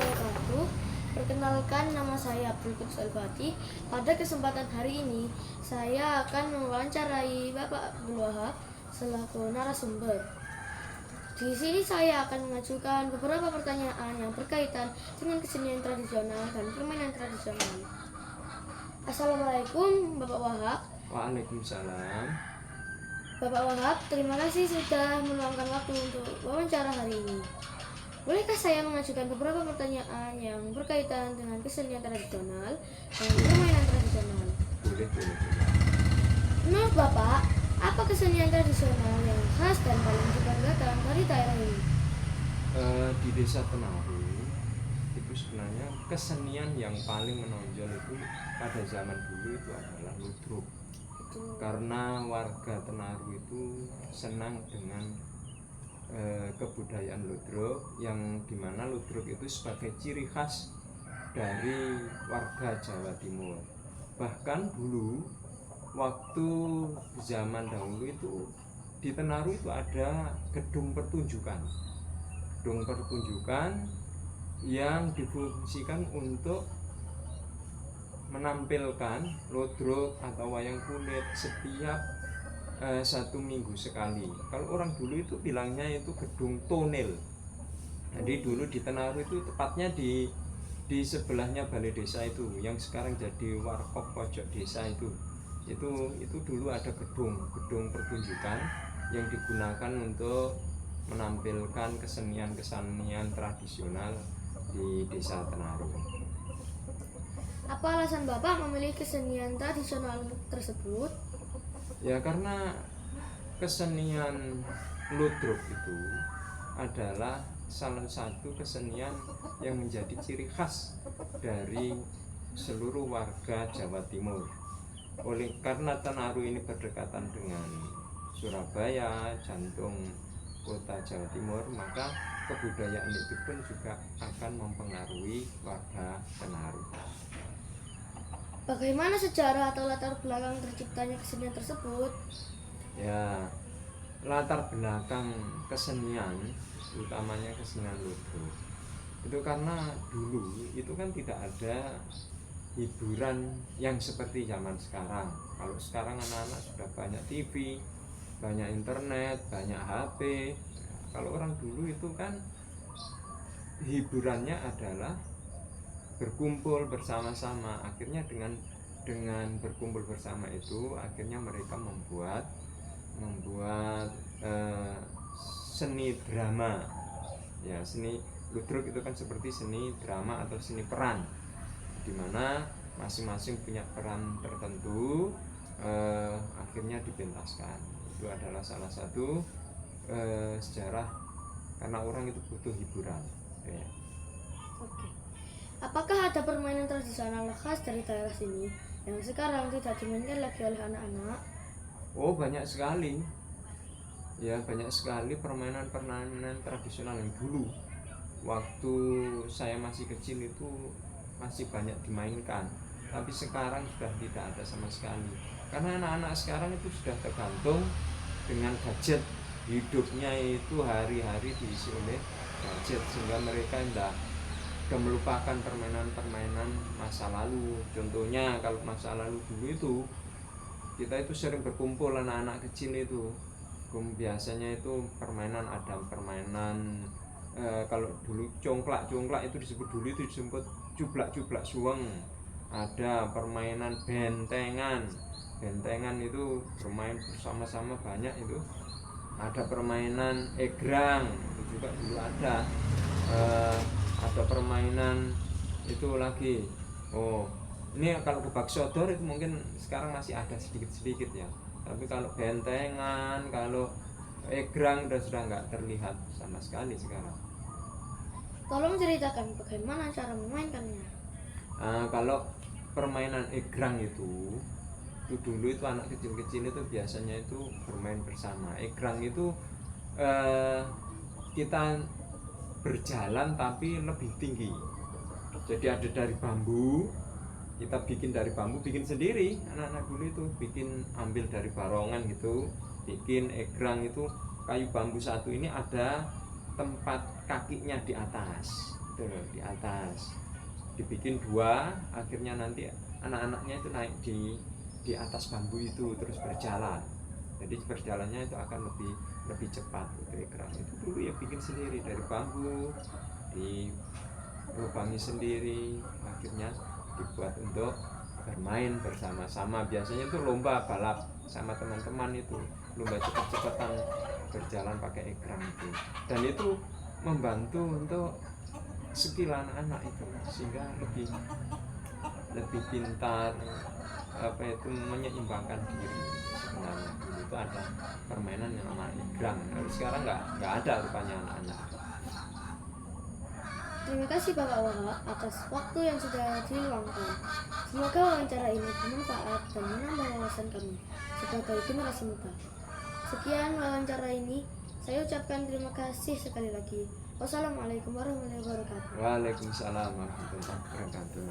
wabarakatuh. Perkenalkan, nama saya Abdul Quds Al-Fatih. Pada kesempatan hari ini, saya akan mewawancarai Bapak Abdul Wahab selaku narasumber. Di sini saya akan mengajukan beberapa pertanyaan yang berkaitan dengan kesenian tradisional dan permainan tradisional. Assalamualaikum, Bapak Wahab. Waalaikumsalam. Bapak Wahab, terima kasih sudah meluangkan waktu untuk wawancara hari ini. Bolehkah saya mengajukan beberapa pertanyaan yang berkaitan dengan kesenian tradisional dan permainan tradisional? Boleh. Menurut Bapak, apa kesenian tradisional yang khas dan paling dibanggakan dari daerah ini? Di Desa Tenaru itu sebenarnya kesenian yang paling menonjol itu pada zaman dulu itu adalah ludruk. Karena warga Tenaru itu senang dengan kebudayaan ludruk, yang dimana ludruk itu sebagai ciri khas dari warga Jawa Timur. Bahkan dulu waktu zaman dahulu itu di Tenaru itu ada gedung pertunjukan yang difungsikan untuk menampilkan ludruk atau wayang kulit setiap 1 minggu sekali. Kalau orang dulu itu bilangnya itu gedung tonel. Jadi dulu di Tenaru itu tepatnya di sebelahnya balai desa itu, yang sekarang jadi warkop pojok desa itu dulu ada gedung pertunjukan yang digunakan untuk menampilkan kesenian tradisional di Desa Tenaru. Apa alasan Bapak memilih kesenian tradisional tersebut? Ya, karena kesenian ludruk itu adalah salah satu kesenian yang menjadi ciri khas dari seluruh warga Jawa Timur. Karena Tenaru ini berdekatan dengan Surabaya, jantung kota Jawa Timur, maka kebudayaan itu pun juga akan mempengaruhi warga Tenaru. Bagaimana sejarah atau latar belakang terciptanya kesenian tersebut? Ya, latar belakang kesenian, utamanya kesenian ludruk, itu karena dulu itu kan tidak ada hiburan yang seperti zaman sekarang. Kalau sekarang anak-anak sudah banyak TV, banyak internet, banyak HP. Kalau orang dulu itu kan hiburannya adalah berkumpul bersama-sama. Akhirnya dengan berkumpul bersama itu, akhirnya mereka membuat seni drama. Ya, seni ludruk itu kan seperti seni drama atau seni peran, di mana masing-masing punya peran tertentu, akhirnya dipentaskan. Itu adalah salah satu sejarah, karena orang itu butuh hiburan. Ya. Oke. Apakah ada permainan tradisional khas dari daerah sini yang sekarang tidak dimainkan lagi oleh anak-anak? Oh, banyak sekali. Ya, banyak sekali permainan tradisional yang dulu waktu saya masih kecil itu masih banyak dimainkan, tapi sekarang sudah tidak ada sama sekali. Karena anak-anak sekarang itu sudah tergantung dengan gadget. Hidupnya itu hari-hari diisi oleh gadget, sehingga mereka sudah melupakan permainan masa lalu. Contohnya kalau masa lalu dulu itu kita itu sering berkumpul anak-anak kecil itu. Biasanya itu permainan kalau dulu congklak itu disebut jublak suweng. Ada permainan bentengan itu bermain bersama-sama banyak itu. Ada permainan egrang, itu juga dulu ada. Ada permainan itu lagi. Oh, ini kalau gebak sodor itu mungkin sekarang masih ada sedikit-sedikit ya. Tapi kalau bentengan, kalau egrang sudah nggak terlihat sama sekali sekarang. Tolong ceritakan bagaimana cara memainkannya. Kalau permainan egrang itu dulu itu anak kecil-kecil itu biasanya itu bermain bersama. Egrang itu kita berjalan tapi lebih tinggi. Jadi ada dari bambu, kita bikin sendiri. Anak-anak dulu itu ambil dari barongan gitu, bikin egrang itu kayu bambu satu ini ada tempat kakinya di atas. itu loh, di atas dibikin dua, akhirnya nanti anak-anaknya itu naik di atas bambu itu terus berjalan. Jadi berjalannya itu akan lebih cepat itu ikram. Itu dulu ya bikin sendiri dari bambu, dilubangi sendiri, akhirnya dibuat untuk bermain bersama-sama. Biasanya itu lomba balap sama teman-teman, itu lomba cepat-cepatan berjalan pakai ikram itu. Dan itu membantu untuk skill anak-anak itu sehingga lebih pintar, apa itu, menyeimbangkan diri. Sebenarnya dulu itu ada permainan yang namanya ikram. Sekarang nggak ada rupanya anak-anak. Terima kasih Bapak Wahab atas waktu yang sudah diluangkan. Semoga wawancara ini bermanfaat dan menambah wawasan kami sebagai generasi muda. Sekian wawancara ini, saya ucapkan terima kasih sekali lagi. Wassalamualaikum warahmatullahi wabarakatuh. Waalaikumsalam warahmatullahi wabarakatuh.